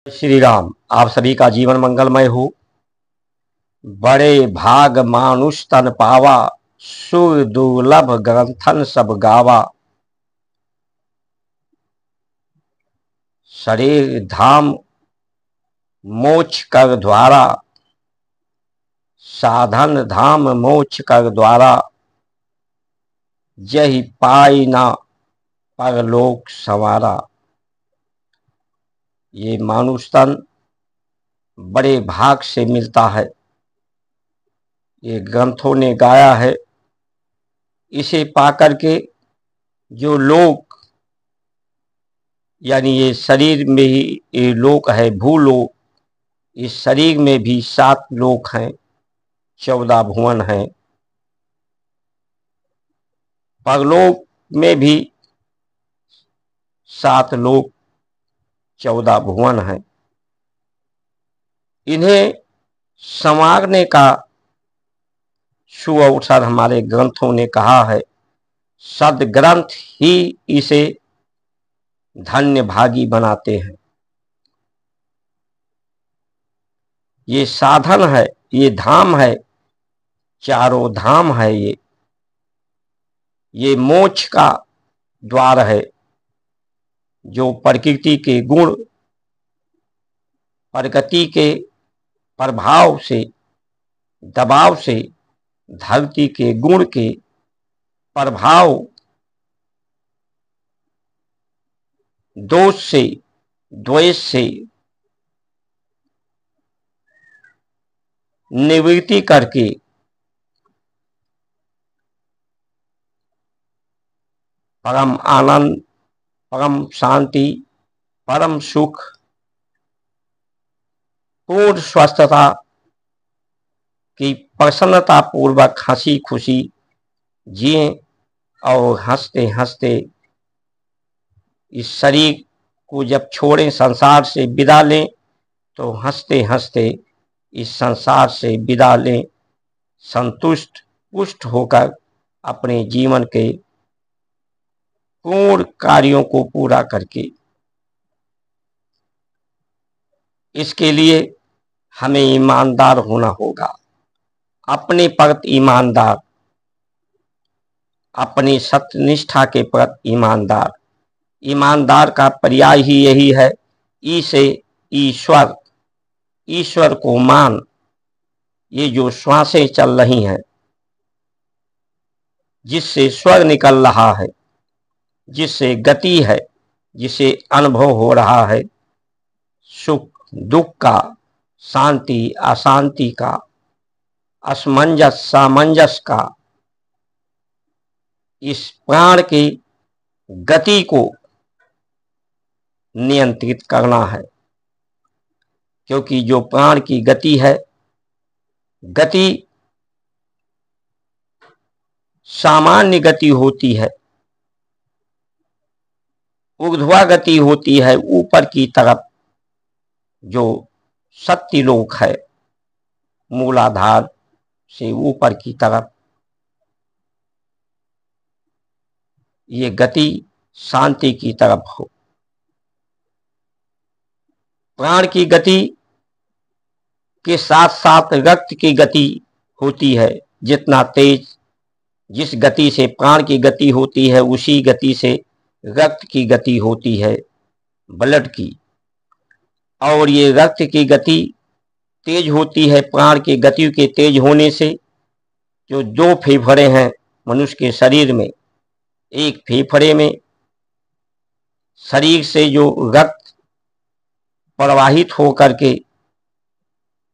श्री राम। आप सभी का जीवन मंगलमय हो। बड़े भाग मानुष तन पावा, सुर दुर्लभ ग्रंथन सब गावा। शरीर धाम मोक्ष कर द्वारा, साधन धाम मोक्ष कर द्वारा। यही पाई ना परलोक संवारा। ये मानुष तन बड़े भाग से मिलता है। ये ग्रंथों ने गाया है। इसे पाकर के जो लोग, यानी ये शरीर में ही ये लोक है, भूलोक। इस शरीर में भी 7 लोक हैं, 14 भुवन हैं। परलोक में भी 7 लोक, 14 भुवन हैं। इन्हें संवारने का शुभ अवसर हमारे ग्रंथों ने कहा है। सद्ग्रंथ ही इसे धन्य भागी बनाते हैं। ये साधन है, ये धाम है, चारों धाम है। ये मोक्ष का द्वार है। जो प्रकृति के गुण, प्रकृति के प्रभाव से, दबाव से, धरती के गुण के प्रभाव, दोष से, द्वेष से निवृत्ति करके परम आनंद, परम शांति, परम सुख, पूर्ण स्वस्थता की प्रसन्नता पूर्वक हंसी खुशी जिए और हंसते हंसते इस शरीर को जब छोड़ें, संसार से विदा लें, तो हंसते हंसते इस संसार से विदा लें, संतुष्ट पुष्ट होकर अपने जीवन के पूर्ण कार्यों को पूरा करके। इसके लिए हमें ईमानदार होना होगा, अपने प्रति ईमानदार, अपनी सत्यनिष्ठा के प्रति ईमानदार। ईमानदार का पर्याय ही यही है, ई से ईश्वर, ईश्वर को मान। ये जो श्वासें चल रही हैं, जिससे स्वर निकल रहा है, जिससे गति है, जिसे अनुभव हो रहा है, सुख दुख का, शांति अशांति का, असमंजस सामंजस का, इस प्राण की गति को नियंत्रित करना है। क्योंकि जो प्राण की गति है, गति सामान्य गति होती है, ऊर्ध्वा गति होती है, ऊपर की तरफ जो सत्यलोक है, मूलाधार से ऊपर की तरफ, ये गति शांति की तरफ हो। प्राण की गति के साथ साथ रक्त की गति होती है। जितना तेज, जिस गति से प्राण की गति होती है, उसी गति से रक्त की गति होती है, ब्लड की। और ये रक्त की गति तेज होती है प्राण की गति के तेज होने से। जो 2 फेफड़े हैं मनुष्य के शरीर में, एक फेफड़े में शरीर से जो रक्त प्रवाहित होकर के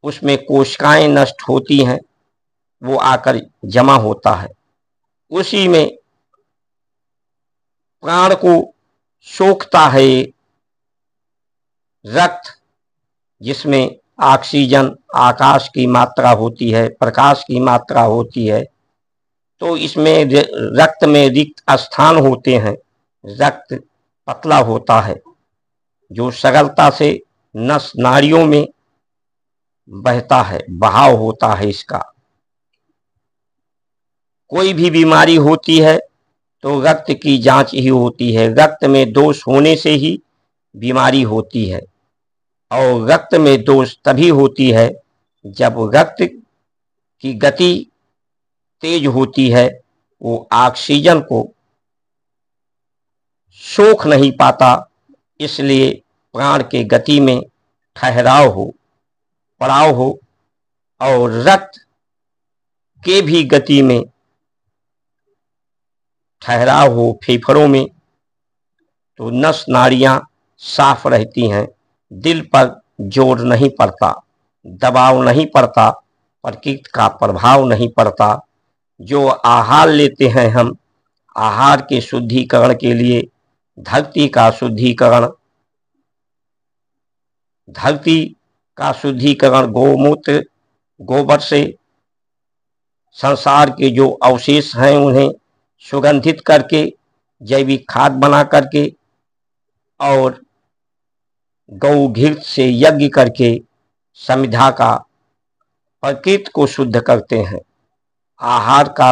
उसमें कोशिकाएं नष्ट होती हैं, वो आकर जमा होता है। उसी में प्राण को सोखता है रक्त, जिसमें ऑक्सीजन, आकाश की मात्रा होती है, प्रकाश की मात्रा होती है। तो इसमें रक्त में रिक्त स्थान होते हैं, रक्त पतला होता है, जो सरलता से नस नाड़ियों में बहता है, बहाव होता है इसका। कोई भी बीमारी होती है तो रक्त की जांच ही होती है। रक्त में दोष होने से ही बीमारी होती है। और रक्त में दोष तभी होती है जब रक्त की गति तेज होती है, वो ऑक्सीजन को सोख नहीं पाता, इसलिए प्राण के गति में ठहराव हो, पड़ाव हो, और रक्त के भी गति में ठहराव हो फेफड़ों में, तो नस नाड़ियां साफ रहती हैं, दिल पर जोर नहीं पड़ता, दबाव नहीं पड़ता, प्रकृति का प्रभाव नहीं पड़ता। जो आहार लेते हैं हम, आहार के शुद्धिकरण के लिए धरती का शुद्धिकरण, गौमूत्र गोबर से संसार के जो अवशेष हैं उन्हें सुगंधित करके जैविक खाद बना करके और गौ घृत से यज्ञ करके समिधा का प्रकृति को शुद्ध करते हैं। आहार का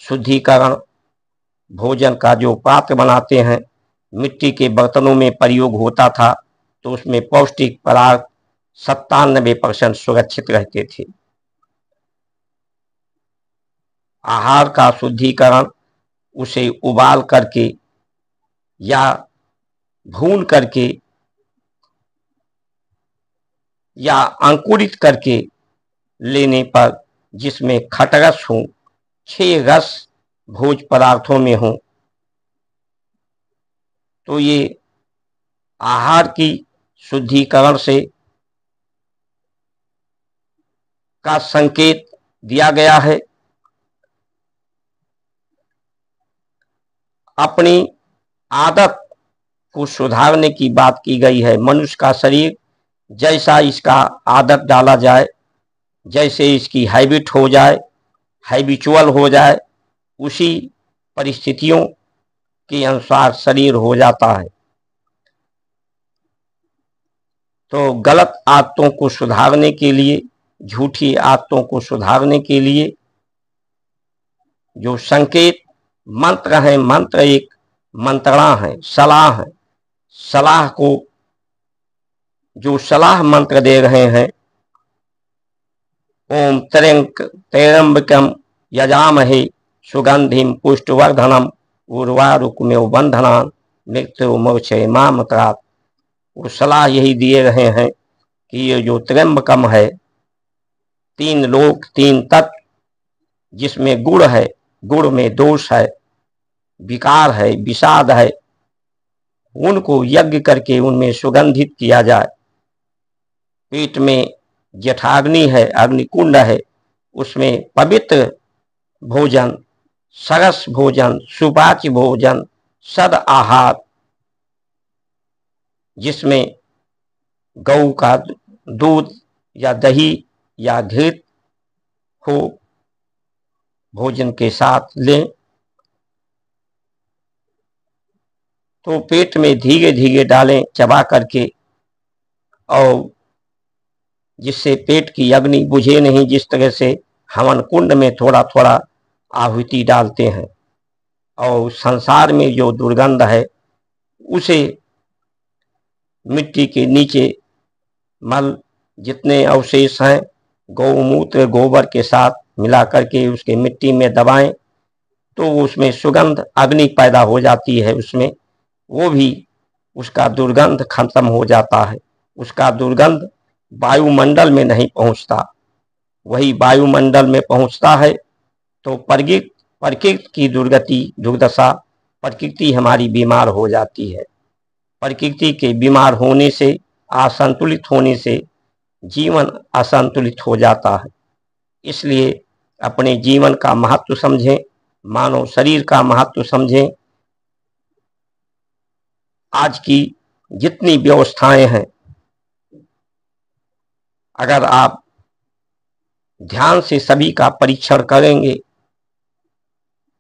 शुद्धिकरण, भोजन का जो पात्र बनाते हैं, मिट्टी के बर्तनों में प्रयोग होता था, तो उसमें पौष्टिक पदार्थ 97% सुरक्षित रहते थे। आहार का शुद्धिकरण उसे उबाल करके या भून करके या अंकुरित करके लेने पर, जिसमें खटरस हो, 6 रस भोज पदार्थों में हो, तो ये आहार की शुद्धिकरण से का संकेत दिया गया है। अपनी आदत को सुधारने की बात की गई है। मनुष्य का शरीर जैसा इसका आदत डाला जाए, जैसे इसकी हैबिट हो जाए, हैबिचुअल हो जाए, उसी परिस्थितियों के अनुसार शरीर हो जाता है। तो गलत आदतों को सुधारने के लिए, झूठी आदतों को सुधारने के लिए जो संकेत मंत्र है, मंत्र एक मंत्रणा है, सलाह है, सलाह को जो सलाह मंत्र दे रहे हैं, ओम त्र्यंबकम यजामहे सुगंधिम पुष्टवर्धनम उर्वारुकमेव बंधनान् मृत्युर्मोक्षयमामृतात्। वो सलाह यही दिए रहे हैं कि ये जो त्र्यंबकम है, 3 लोक 3 तत्व, जिसमें गुण है, गुण में दोष है, विकार है, विषाद है, उनको यज्ञ करके उनमें सुगंधित किया जाए। पेट में जठाग्नि है, अग्निकुंड है, उसमें पवित्र भोजन, सरस भोजन, सुपाच्य भोजन, सद आहार, जिसमें गौ का दूध या दही या घृत हो, भोजन के साथ लें, तो पेट में धीरे धीरे डालें चबा करके, और जिससे पेट की अग्नि बुझे नहीं। जिस तरह से हवन कुंड में थोड़ा थोड़ा आहुति डालते हैं, और संसार में जो दुर्गंध है उसे मिट्टी के नीचे मल जितने अवशेष हैं, गौमूत्र गोबर के साथ मिला करके उसके मिट्टी में दबाएं, तो उसमें सुगंध अग्नि पैदा हो जाती है, उसमें वो भी उसका दुर्गंध खत्म हो जाता है। उसका दुर्गंध वायुमंडल में नहीं पहुंचता, वही वायुमंडल में पहुंचता है तो प्रकृति की दुर्दशा, प्रकृति हमारी बीमार हो जाती है। प्रकृति के बीमार होने से, असंतुलित होने से जीवन असंतुलित हो जाता है। इसलिए अपने जीवन का महत्व समझें, मानव शरीर का महत्व समझें। आज की जितनी व्यवस्थाएं हैं, अगर आप ध्यान से सभी का परीक्षण करेंगे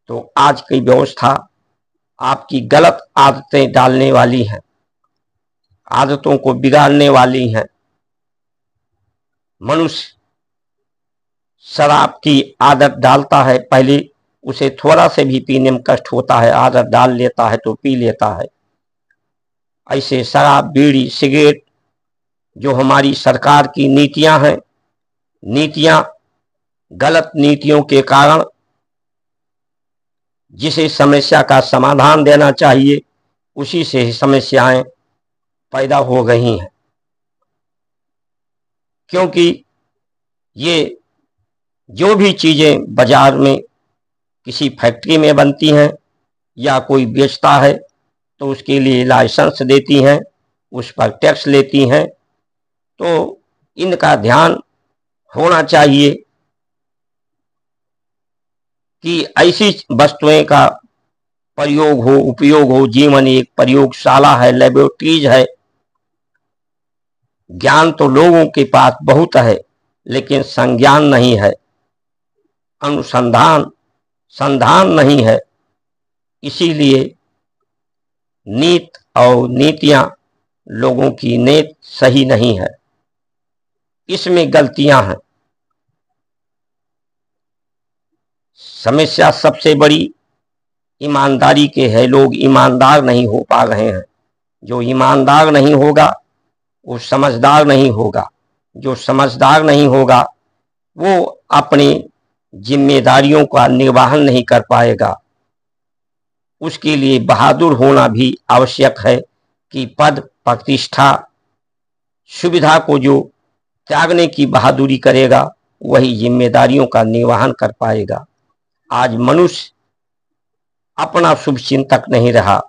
तो आज की व्यवस्था आपकी गलत आदतें डालने वाली हैं, आदतों को बिगाड़ने वाली हैं। मनुष्य शराब की आदत डालता है, पहले उसे थोड़ा से भी पीने में कष्ट होता है, आदत डाल लेता है तो पी लेता है। ऐसे शराब, बीड़ी, सिगरेट, जो हमारी सरकार की नीतियां हैं, नीतियां गलत नीतियों के कारण जिसे समस्या का समाधान देना चाहिए उसी से ही समस्याएं पैदा हो गई हैं। क्योंकि ये जो भी चीजें बाजार में किसी फैक्ट्री में बनती हैं या कोई बेचता है तो उसके लिए लाइसेंस देती हैं, उस पर टैक्स लेती हैं। तो इनका ध्यान होना चाहिए कि ऐसी वस्तुएं का प्रयोग हो, उपयोग हो। जीवन एक प्रयोगशाला है, लेबोरेटरीज है। ज्ञान तो लोगों के पास बहुत है लेकिन संज्ञान नहीं है, अनुसंधान संधान नहीं है। इसीलिए नीति और नीतियां लोगों की नीति सही नहीं है, इसमें गलतियां हैं। समस्या सबसे बड़ी ईमानदारी के है, लोग ईमानदार नहीं हो पा रहे हैं। जो ईमानदार नहीं होगा वो समझदार नहीं होगा, जो समझदार नहीं होगा वो अपनी जिम्मेदारियों का निर्वहन नहीं कर पाएगा। उसके लिए बहादुर होना भी आवश्यक है कि पद प्रतिष्ठा सुविधा को जो त्यागने की बहादुरी करेगा वही जिम्मेदारियों का निर्वहन कर पाएगा। आज मनुष्य अपना शुभ चिंतक नहीं रहा,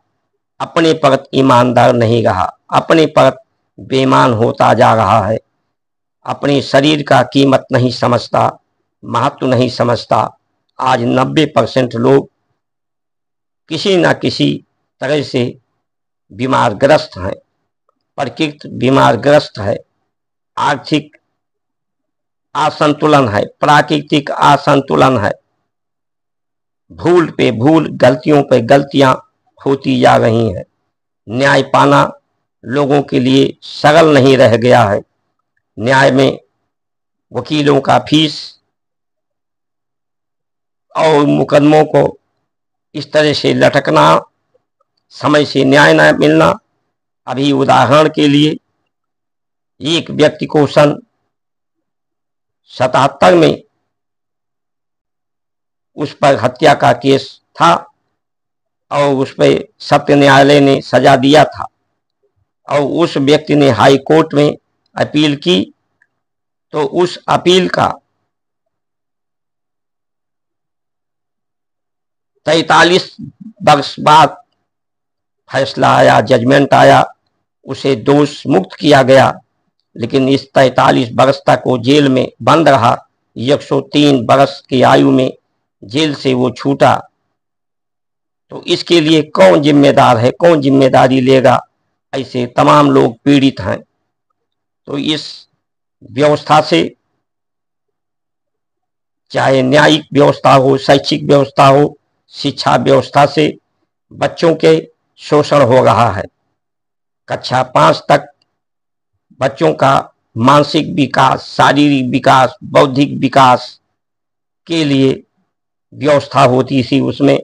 अपने प्रति ईमानदार नहीं रहा, अपने प्रति बेईमान होता जा रहा है, अपने शरीर का कीमत नहीं समझता, महत्व नहीं समझता। आज 90% लोग किसी न किसी तरह से बीमारग्रस्त हैं, प्रकृति बीमारग्रस्त है, आर्थिक असंतुलन है, प्राकृतिक असंतुलन है। भूल पे भूल, गलतियों पे गलतियां होती जा रही हैं। न्याय पाना लोगों के लिए सरल नहीं रह गया है। न्याय में वकीलों का फीस और मुकदमों को इस तरह से लटकना, समय से न्याय न मिलना। अभी उदाहरण के लिए एक व्यक्ति को सन 77 में उस पर हत्या का केस था और उस पर सत्य न्यायालय ने सजा दिया था और उस व्यक्ति ने हाई कोर्ट में अपील की तो उस अपील का 43 वर्ष बाद फैसला आया, जजमेंट आया, उसे दोष मुक्त किया गया। लेकिन इस 43 वर्ष तक वो जेल में बंद रहा। 103 वर्ष की आयु में जेल से वो छूटा। तो इसके लिए कौन जिम्मेदार है, कौन जिम्मेदारी लेगा? ऐसे तमाम लोग पीड़ित हैं। तो इस व्यवस्था से, चाहे न्यायिक व्यवस्था हो, शैक्षिक व्यवस्था हो, शिक्षा व्यवस्था से बच्चों के शोषण हो रहा है। कक्षा 5 तक बच्चों का मानसिक विकास, शारीरिक विकास, बौद्धिक विकास के लिए व्यवस्था होती थी, उसमें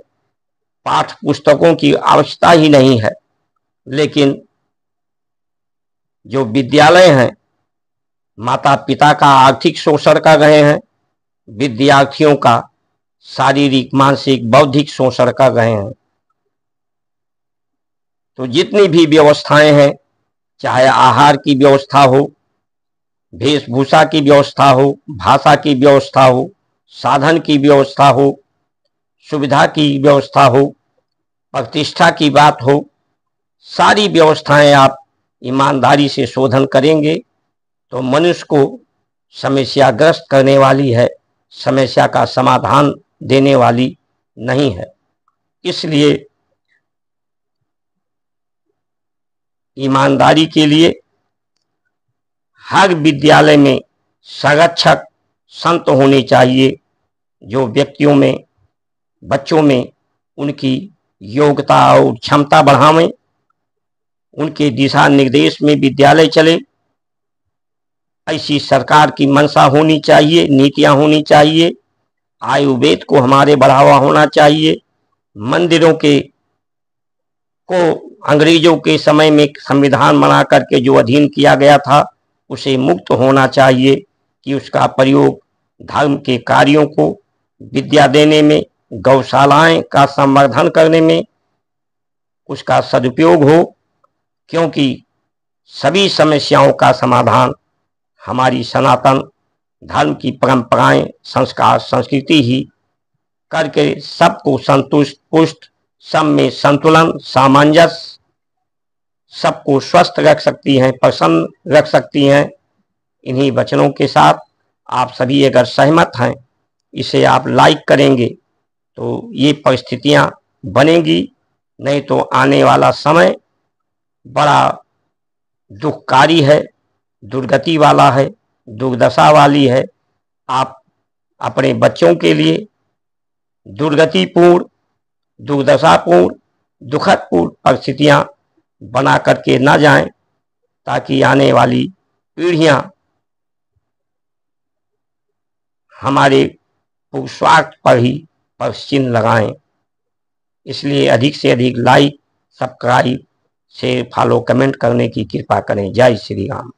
पाठ पुस्तकों की आवश्यकता ही नहीं है। लेकिन जो विद्यालय हैं, माता पिता का आर्थिक शोषण कर रहे हैं, विद्यार्थियों का शारीरिक, मानसिक, बौद्धिक शोषण कर रहे हैं। तो जितनी भी व्यवस्थाएं हैं, चाहे आहार की व्यवस्था हो, वेशभूषा की व्यवस्था हो, भाषा की व्यवस्था हो, साधन की व्यवस्था हो, सुविधा की व्यवस्था हो, प्रतिष्ठा की बात हो, सारी व्यवस्थाएं आप ईमानदारी से शोधन करेंगे तो मनुष्य को समस्याग्रस्त करने वाली है, समस्या का समाधान देने वाली नहीं है। इसलिए ईमानदारी के लिए हर विद्यालय में संरक्षक संत होने चाहिए, जो व्यक्तियों में, बच्चों में उनकी योग्यता और क्षमता बढ़ावें, उनके दिशा निर्देश में विद्यालय चले। ऐसी सरकार की मंशा होनी चाहिए, नीतियां होनी चाहिए। आयुर्वेद को हमारे बढ़ावा होना चाहिए। मंदिरों के को अंग्रेजों के समय में संविधान बना करके जो अधीन किया गया था उसे मुक्त होना चाहिए कि उसका प्रयोग धर्म के कार्यों को, विद्या देने में, गौशालाएं का संवर्धन करने में उसका सदुपयोग हो, क्योंकि सभी समस्याओं का समाधान हमारी सनातन धर्म की परंपराएं, संस्कार, संस्कृति ही करके सबको संतुष्ट, पुष्ट, सब में संतुलन, सामंजस्य, सबको स्वस्थ रख सकती हैं, प्रसन्न रख सकती हैं। इन्हीं वचनों के साथ आप सभी अगर सहमत हैं, इसे आप लाइक करेंगे तो ये परिस्थितियां बनेंगी, नहीं तो आने वाला समय बड़ा दुखकारी है, दुर्गति वाला है, दुर्दशा वाली है। आप अपने बच्चों के लिए दुर्गतिपूर्ण, दुर्दशापूर्ण, दुखदपूर्ण परिस्थितियां बना करके ना जाएं, ताकि आने वाली पीढ़ियां हमारे पुरुषार्थ पर ही प्रश्न लगाएं। इसलिए अधिक से अधिक like, subscribe, share, follow, comment करने की कृपा करें। जय श्री राम।